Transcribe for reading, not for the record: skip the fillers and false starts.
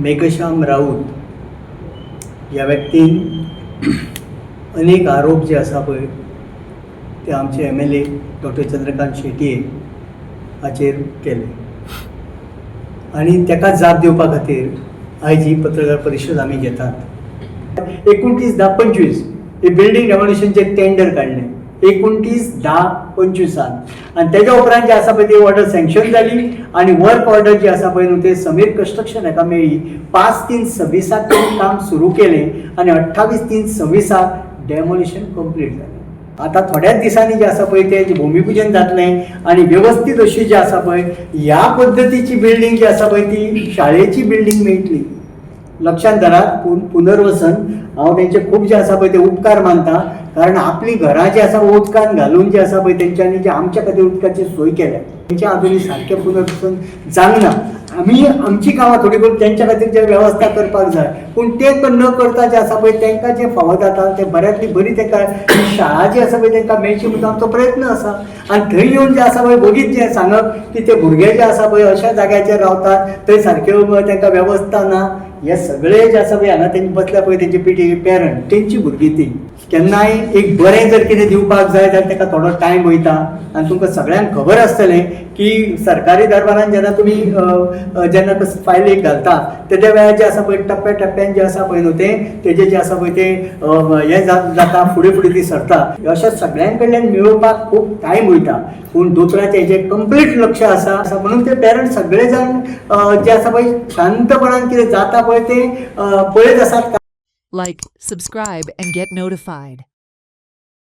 मेघश्याम राऊत ह्या व्यक्तीन अनेक आरोप जे आसा पळय ते आमचे MLA डॉक्टर चंद्रकांत शेटये हाचेर केले आनी ताका जाप दिवपा खातीर आयज ही पत्रकार परिशद आमी घेतात. 29/10/25 हे बिल्डींग डेमोलिशनचें टेंडर काडलें 29/10/25 आनी तेज्या उपरांत जी आसा पळय ती ऑर्डर सँक्शन जाली आनी वर्क ऑर्डर जी आसा पळय न्हू ते समीर कन्स्ट्रक्शन हाका मेळ्ळी. 5/3/26 तेणें काम सुरू केलें आनी 28/3/26 डेमोलिशन कंप्लीट जालें. आतां थोड्याच दिसांनी जे आसा पळय तें भुमिपूजन जातलें आनी वेवस्थीत अशी जी आसा पळय ह्या पद्दतीची बिल्डींग जी आसा पळय ती शाळेची बिल्डींग मेळटली. लक्षांत धरात पुनर्वसन हांव तेंचे खूब जे आसा पळय ते उपकार मानता, कारण आपली घरां जी आसा उदकान घालून जे आसा पळय तेंच्यांनी जे आमच्या खातीर उदकाची सोय केल्या तेंच्या आजुनी सारकें पुनर्वसन जावंक ना. आमी आमची कामां थोडी करून तेंच्या खातीर जे वेवस्था करपाक जाय, पूण ते न करता जे आसा पळय तेंकां जे फावो जाता ते बऱ्यांतली बरी तेंकां शाळा जी आसा पळय तेंकां मेळची म्हणून आमचो प्रयत्न आसा. आनी थंय येवन जे आसा पळय बगीत जें सांगप की ते भुरगे जे आसा पळय अशा जाग्याचेर रावतात थंय सारक्यो तेंकां वेवस्था ना, हे सगळे जे आसा पळय हांगा तेंची बसल्या पळय तेंची पिटी पेरंट तेंची भुरगीं ती केन्नाय एक बरें जर कितें दिवपाक जाय जाल्यार ताका थोडो टायम वयता. आनी तुमकां सगळ्यांक खबर आसतलें की सरकारी दरबारान जेन्ना तुमी जेन्ना फायल एक घालता तेद्या वेळार जे आसा पळय टप्प्या टप्प्यान जे आसा पळय न्हू तेजें जे आसा पळय तें हें जाता फुडें फुडें ती सरता. अशें सगळ्यां कडल्यान मेळोवपाक खूब टायम वयता, पूण दोतोराचें हेजें कंप्लीट लक्ष आसा म्हणून ते पेरंट सगळे जाण जे आसा पळय शांतपणान कितें जाता पळय तें पळयत आसात. Like, subscribe, and get notified.